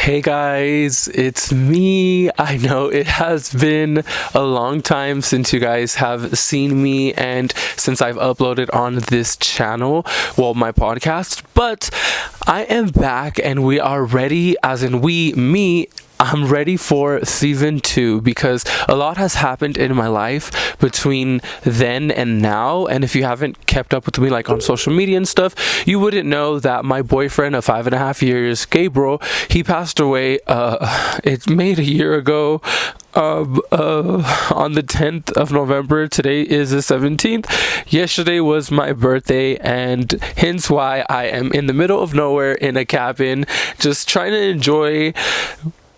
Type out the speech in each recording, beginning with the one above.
Hey guys, it's me. I know it has been a long time since you guys have seen me and since I've uploaded on this channel, my podcast, but I am back and we are ready, as in I'm ready for season 2 because a lot has happened in my life between then and now. And if you haven't kept up with me like on social media and stuff, you wouldn't know that my boyfriend of 5.5 years, Gabriel, he passed away it made a year ago on the 10th of November. Today is the 17th. Yesterday was my birthday, and hence why I am in the middle of nowhere in a cabin just trying to enjoy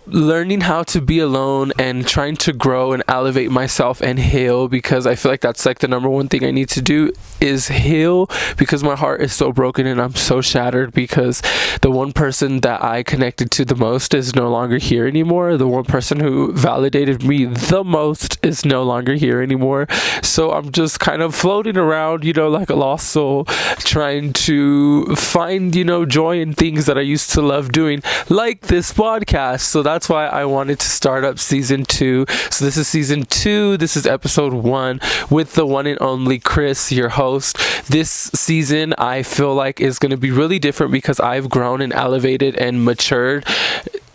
learning how to be alone and trying to grow and elevate myself and heal, because I feel like that's like the number one thing I need to do is heal, because my heart is so broken and I'm so shattered because the one person that I connected to the most is no longer here anymore. The one person who validated me the most is no longer here anymore. So I'm just kind of floating around, like a lost soul, trying to find, joy in things that I used to love doing, like this podcast. So that's why I wanted to start up season 2. So this is season 2. This is episode 1 with the one and only Chris, your host. This season I feel like is going to be really different because I've grown and elevated and matured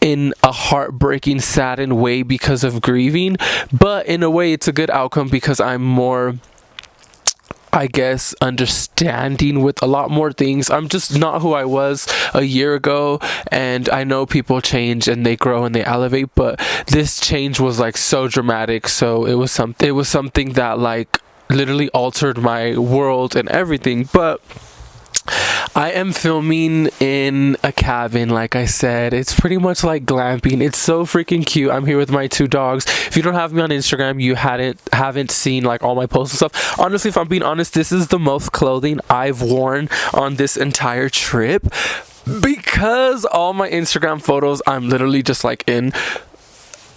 in a heartbreaking, saddened way because of grieving. But in a way, it's a good outcome because I'm more, I guess, understanding with a lot more things. I'm just not who I was a year ago, and I know people change and they grow and they elevate, but this change was like so dramatic. So it was something that like literally altered my world and everything. But I am filming in a cabin, like I said. It's pretty much like glamping. It's so freaking cute. I'm here with my 2 dogs. If you don't have me on Instagram, you haven't seen like all my posts and stuff. Honestly, if I'm being honest, this is the most clothing I've worn on this entire trip, because all my Instagram photos I'm literally just like in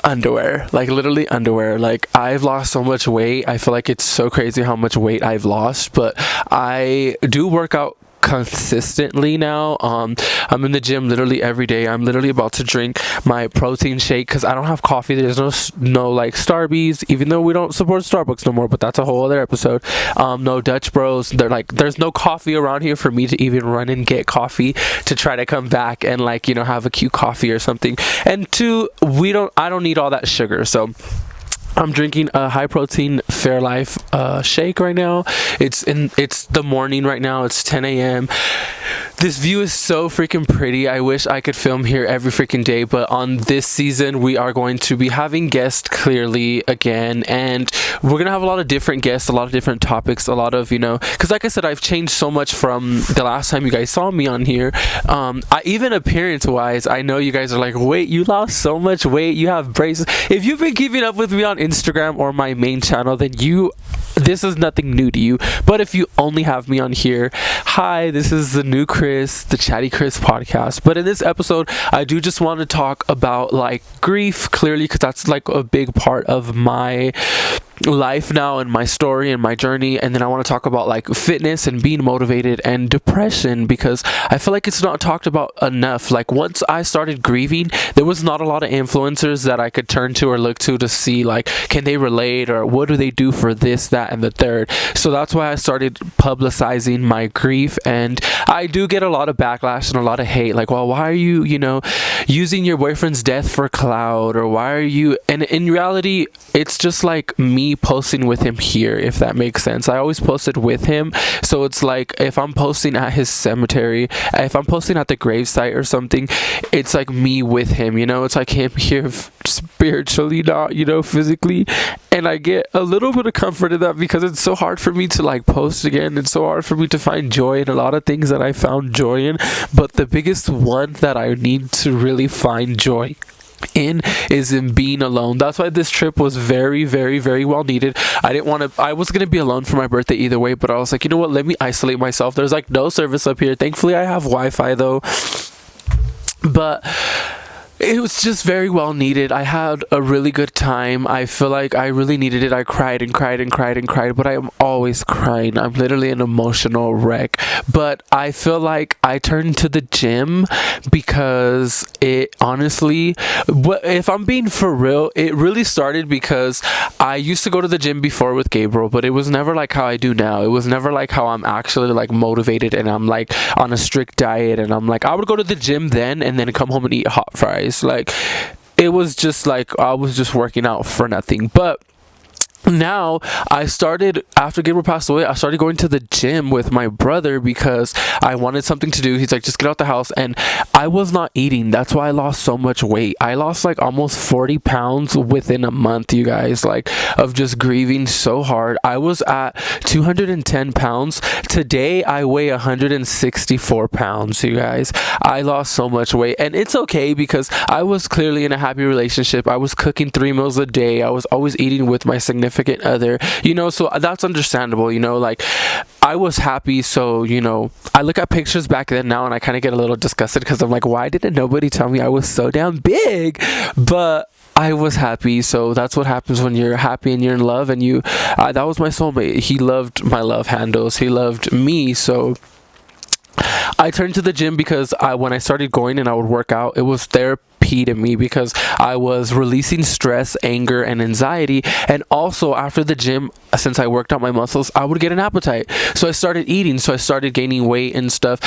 underwear, like literally underwear. Like, I've lost so much weight. I feel like it's so crazy how much weight I've lost, but I do work out consistently now. I'm in the gym literally every day. I'm literally about to drink my protein shake because I don't have coffee. There's no like Starbucks, even though we don't support Starbucks no more, but that's a whole other episode. No Dutch Bros. There's no coffee around here for me to even run and get coffee to try to come back and like have a cute coffee or something. And 2, I don't need all that sugar, so I'm drinking a high protein Fairlife shake right now. It's the morning right now. It's 10 a.m. This view is so freaking pretty. I wish I could film here every freaking day, but on this season we are going to be having guests clearly again, and we're gonna have a lot of different guests, a lot of different topics, a lot of because like I said, I've changed so much from the last time you guys saw me on here. Even appearance wise, I know you guys are like, wait, you lost so much weight, you have braces. If you've been keeping up with me on Instagram or my main channel, then this is nothing new to you. But if you only have me on here, hi, this is the new Chris, the Chatty CHRIS podcast. But in this episode, I do just want to talk about like grief, clearly, because that's like a big part of my life now and my story and my journey. And then I want to talk about like fitness and being motivated and depression, because I feel like it's not talked about enough. Like, once I started grieving, there was not a lot of influencers that I could turn to or look to see like, can they relate, or what do they do for this, that, and the third. So that's why I started publicizing my grief. And I do get a lot of backlash and a lot of hate, like, well, why are you using your boyfriend's death for clout, or why are you, and in reality it's just like me posting with him here, if that makes sense. I always posted with him, so it's like if I'm posting at his cemetery, if I'm posting at the gravesite or something, it's like me with him, it's like him here spiritually, not physically. And I get a little bit of comfort in that because it's so hard for me to like post again. It's so hard for me to find joy in a lot of things that I found joy in, but the biggest one that I need to really find joy in is in being alone. That's why this trip was very, very, very well needed. I was gonna be alone for my birthday either way, but I was like, you know what, let me isolate myself. There's like no service up here. Thankfully I have Wi-Fi though, but it was just very well needed. I had a really good time. I feel like I really needed it. I cried and cried and cried and cried, but I am always crying. I'm literally an emotional wreck. But I feel like I turned to the gym because it honestly, if I'm being for real, it really started because I used to go to the gym before with Gabriel, but it was never like how I do now. It was never like how I'm actually like motivated and I'm like on a strict diet, and I'm like, I would go to the gym then and then come home and eat hot fries. Like, it was just like I was just working out for nothing. But now I started, after Gabriel passed away, I started going to the gym with my brother because I wanted something to do. He's like, just get out the house. And I was not eating. That's why I lost so much weight. I lost like almost 40 pounds within a month, you guys, like of just grieving so hard. I was at 210 pounds. Today I weigh 164 pounds, you guys. I lost so much weight, and it's okay because I was clearly in a happy relationship. I was cooking 3 meals a day. I was always eating with my significant other, so that's understandable, like I was happy. So I look at pictures back then now and I kind of get a little disgusted because I'm like, why didn't nobody tell me I was so damn big? But I was happy. So that's what happens when you're happy and you're in love. And that was my soulmate. He loved my love handles, he loved me. So I turned to the gym because when I started going and I would work out, it was therapy to me because I was releasing stress, anger, and anxiety. And also after the gym, since I worked out my muscles, I would get an appetite. So I started eating. So I started gaining weight and stuff,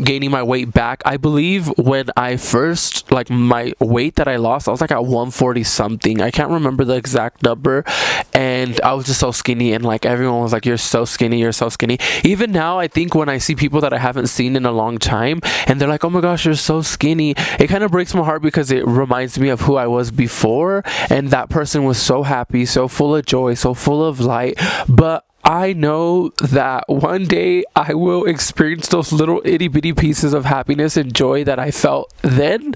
gaining my weight back. I believe when I first, like my weight that I lost, I was like at 140 something. I can't remember the exact number. And I was just so skinny. And like everyone was like, you're so skinny, you're so skinny. Even now, I think when I see people that I haven't seen in a long time and they're like, oh my gosh, you're so skinny, it kind of breaks my heart because it reminds me of who I was before, and that person was so happy, so full of joy, so full of light. But I know that one day I will experience those little itty bitty pieces of happiness and joy that I felt then,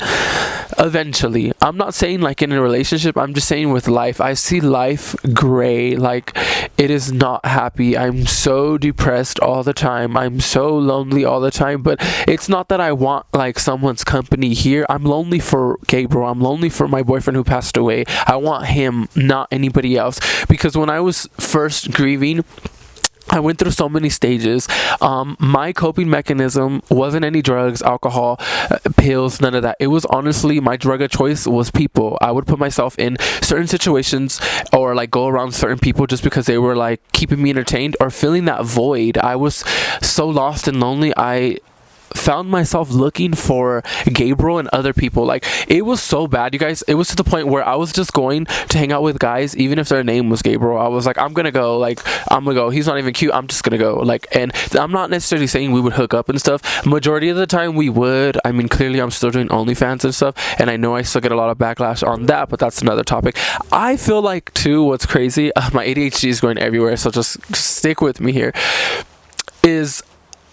eventually. I'm not saying like in a relationship, I'm just saying with life. I see life gray, like it is not happy. I'm so depressed all the time. I'm so lonely all the time. But it's not that I want like someone's company here. I'm lonely for Gabriel. I'm lonely for my boyfriend who passed away. I want him, not anybody else. Because when I was first grieving, I went through so many stages. My coping mechanism wasn't any drugs, alcohol, pills, none of that. It was honestly, my drug of choice was people. I would put myself in certain situations or like go around certain people just because they were like keeping me entertained or filling that void. I was so lost and lonely. I found myself looking for Gabriel and other people. Like, it was so bad, you guys. It was to the point where I was just going to hang out with guys even if their name was Gabriel. I was like, I'm gonna go. He's not even cute, I'm just gonna go. Like, and I'm not necessarily saying we would hook up and stuff. Majority of the time we would. I mean, clearly I'm still doing OnlyFans and stuff, and I know I still get a lot of backlash on that, but that's another topic. I feel like too, what's crazy, my ADHD is going everywhere, so just stick with me here, is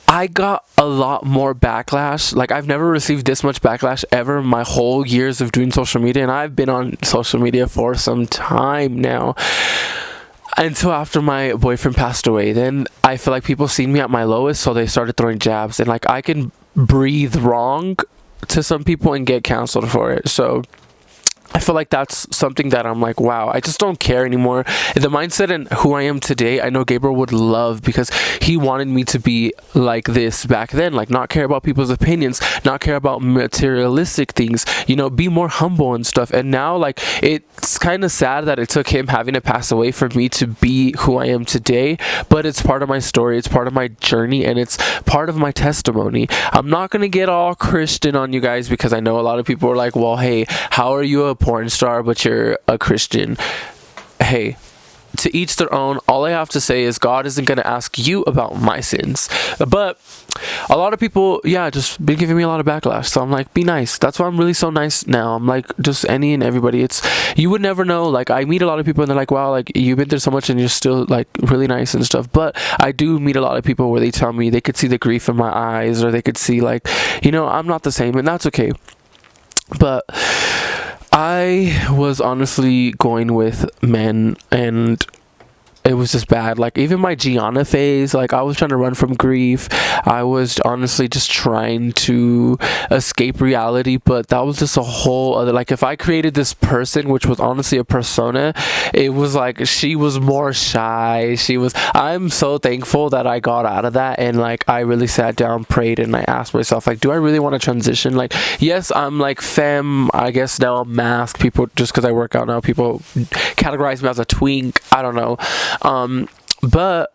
I got a lot more backlash. Like, I've never received this much backlash ever in my whole years of doing social media, and I've been on social media for some time now. Until after my boyfriend passed away, then I feel like people seen me at my lowest, so they started throwing jabs, and like I can breathe wrong to some people and get canceled for it. So I feel like that's something that I'm like, wow, I just don't care anymore. The mindset and who I am today, I know Gabriel would love, because he wanted me to be like this back then, like not care about people's opinions, not care about materialistic things, be more humble and stuff. And now, like, it's kind of sad that it took him having to pass away for me to be who I am today, but it's part of my story, it's part of my journey, and it's part of my testimony. I'm not gonna get all Christian on you guys, because I know a lot of people are like, well, hey, how are you a porn star but you're a Christian? Hey, to each their own. All I have to say is God isn't going to ask you about my sins. But a lot of people, just been giving me a lot of backlash. So I'm like, be nice. That's why I'm really so nice now. I'm like, just any and everybody. You would never know. Like, I meet a lot of people and they're like, wow, like, you've been through so much and you're still like really nice and stuff. But I do meet a lot of people where they tell me they could see the grief in my eyes, or they could see like, I'm not the same, and that's okay. But I was honestly going with men, and just bad. Like even my Gianna phase, like I was trying to run from grief. I was honestly just trying to escape reality, but that was just a whole other, like if I created this person, which was honestly a persona, it was like she was more shy. I'm so thankful that I got out of that, and like I really sat down, prayed, and I asked myself, like, do I really want to transition? Like, yes, I'm like femme, I guess now I'm masked. People, just because I work out now, people categorize me as a twink. I don't know. But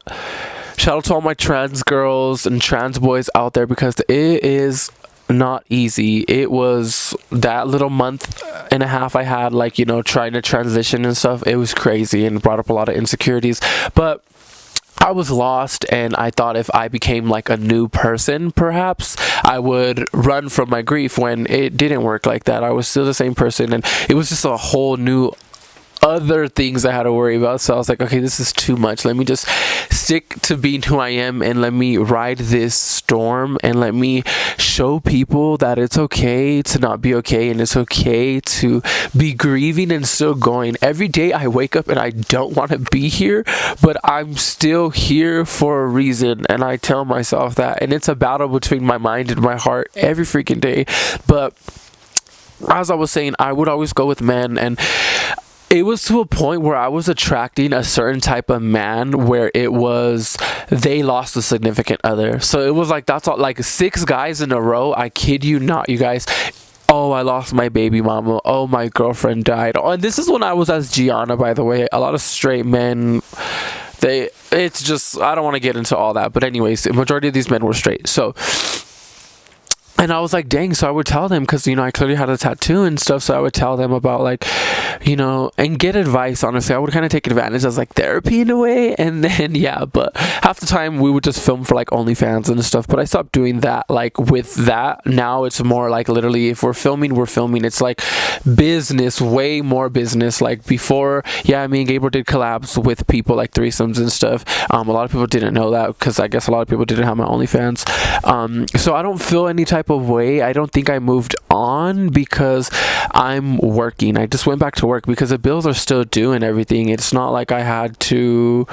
shout out to all my trans girls and trans boys out there, because it is not easy. It was that little month and a half I had, like, you know, trying to transition and stuff. It was crazy and brought up a lot of insecurities, but I was lost, and I thought if I became like a new person, perhaps I would run from my grief, when it didn't work like that. I was still the same person, and it was just a whole new other things I had to worry about. So I was like, okay, this is too much. Let me just stick to being who I am, and let me ride this storm, and let me show people that it's okay to not be okay, and it's okay to be grieving and still going. Every day I wake up and I don't want to be here, but I'm still here for a reason, and I tell myself that. And it's a battle between my mind and my heart every freaking day. But as I was saying, I would always go with men, and it was to a point where I was attracting a certain type of man where it was they lost a significant other. So it was like, that's all, like 6 guys in a row. I kid you not, you guys. Oh, I lost my baby mama. Oh, my girlfriend died. Oh, and this is when I was as Gianna, by the way. A lot of straight men, it's just, I don't want to get into all that. But anyways, the majority of these men were straight. So, and I was like, dang. So I would tell them, because, you know, I clearly had a tattoo and stuff. So I would tell them about, like, you know, and get advice. Honestly, I would kind of take advantage as like therapy in a way. And then, yeah, but half the time we would just film for like OnlyFans and stuff. But I stopped doing that. Like with that, now it's more like literally, if we're filming, we're filming. It's like business, way more business. Like before, yeah, me and Gabriel did collabs with people, like threesomes and stuff. A lot of people didn't know that, because I guess a lot of people didn't have my OnlyFans. So I don't feel any type of way. I don't think I moved on because I'm working. I just went back to work because the bills are still due and everything. It's not like I had to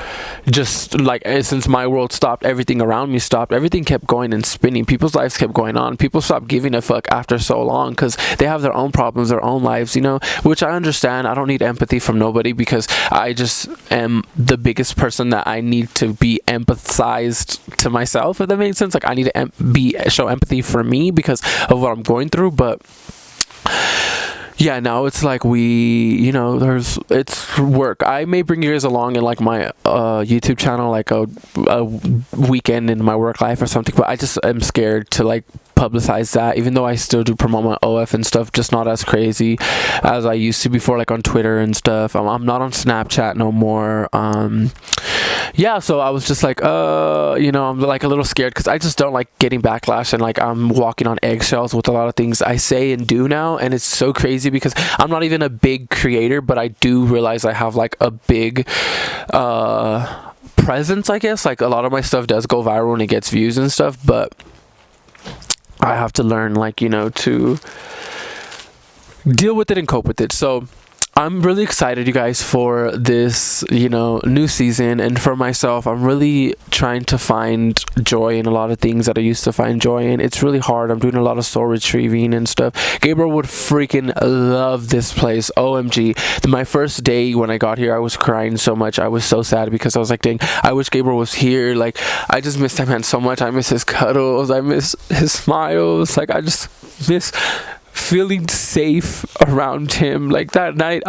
just, like, since my world stopped, everything around me stopped. Everything kept going and spinning. People's lives kept going on. People stopped giving a fuck after so long because they have their own problems, their own lives, you know, which I understand. I don't need empathy from nobody, because I just am the biggest person that I need to be empathized to myself, if that makes sense. Like, I need to show empathy for me because of what I'm going through. But yeah, now it's like you know, it's work. I may bring you guys along in like my YouTube channel, like a weekend in my work life or something, but I just am scared to like publicize that, even though I still do promote my OF and stuff, just not as crazy as I used to before, like on Twitter and stuff. I'm not on Snapchat no more. Yeah, so I was just like, you know, I'm like a little scared because I just don't like getting backlash, and like I'm walking on eggshells with a lot of things I say and do now. And it's so crazy because I'm not even a big creator, but I do realize I have like a big presence, I guess. Like a lot of my stuff does go viral and it gets views and stuff, but I have to learn, like, you know, to deal with it and cope with it. So I'm really excited, you guys, for this, you know, new season. And for myself, I'm really trying to find joy in a lot of things that I used to find joy in. It's really hard. I'm doing a lot of soul retrieving and stuff. Gabriel would freaking love this place. OMG. My first day when I got here, I was crying so much. I was so sad because I was like, dang, I wish Gabriel was here. Like, I just miss that man so much. I miss his cuddles. I miss his smiles. Like, I just miss feeling safe around him. Like that night,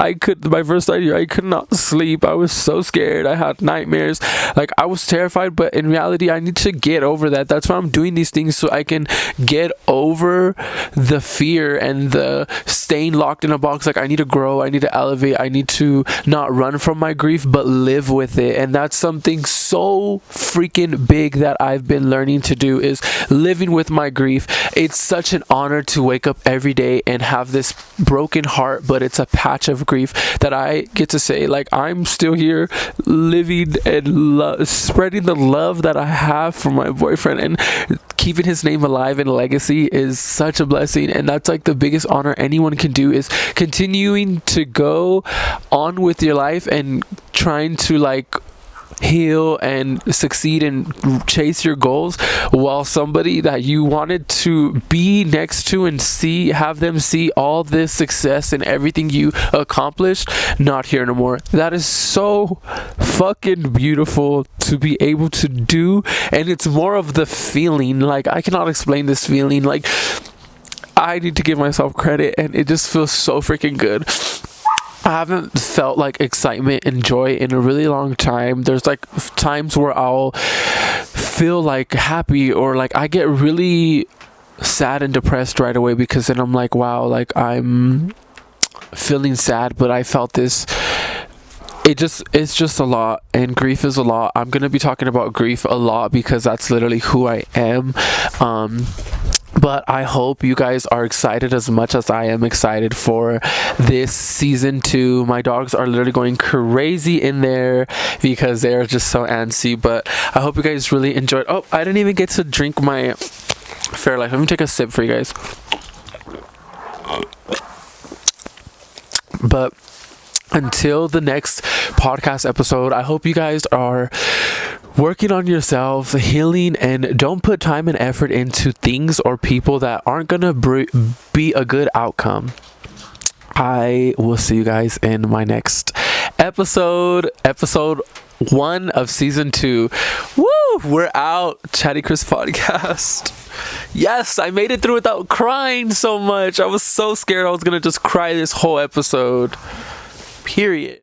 my first night here, I could not sleep. I was so scared. I had nightmares. Like, I was terrified, but in reality, I need to get over that. That's why I'm doing these things, so I can get over the fear and the staying locked in a box. Like, I need to grow. I need to elevate. I need to not run from my grief, but live with it. And that's something so freaking big that I've been learning to do, is living with my grief. It's such an honor to wake up every day and have this broken heart, but it's a patch of grief that I get to say, like, I'm still here living and spreading the love that I have for my boyfriend, and keeping his name alive and legacy is such a blessing. And that's like the biggest honor anyone can do, is continuing to go on with your life and trying to like heal and succeed and chase your goals, while somebody that you wanted to be next to and have them see all this success and everything you accomplished, not here no more. That is so fucking beautiful to be able to do, and it's more of the feeling. Like, I cannot explain this feeling. Like, I need to give myself credit, and it just feels so freaking good. I haven't felt like excitement and joy in a really long time. There's like times where I'll feel like happy, or like I get really sad and depressed right away, because then I'm like, wow, like I'm feeling sad, but I felt this. It's just a lot, and grief is a lot. I'm gonna be talking about grief a lot because that's literally who I am. But I hope you guys are excited as much as I am excited for this season 2. My dogs are literally going crazy in there because they're just so antsy. But I hope you guys really enjoyed. Oh, I didn't even get to drink my Fairlife. Let me take a sip for you guys. But until the next podcast episode, I hope you guys are working on yourself, healing, and don't put time and effort into things or people that aren't gonna be a good outcome. I will see you guys in my next episode 1 of season 2. Woo! We're out. Chatty CHRIS podcast. Yes, I made it through without crying so much. I was so scared I was gonna just cry this whole episode. Period.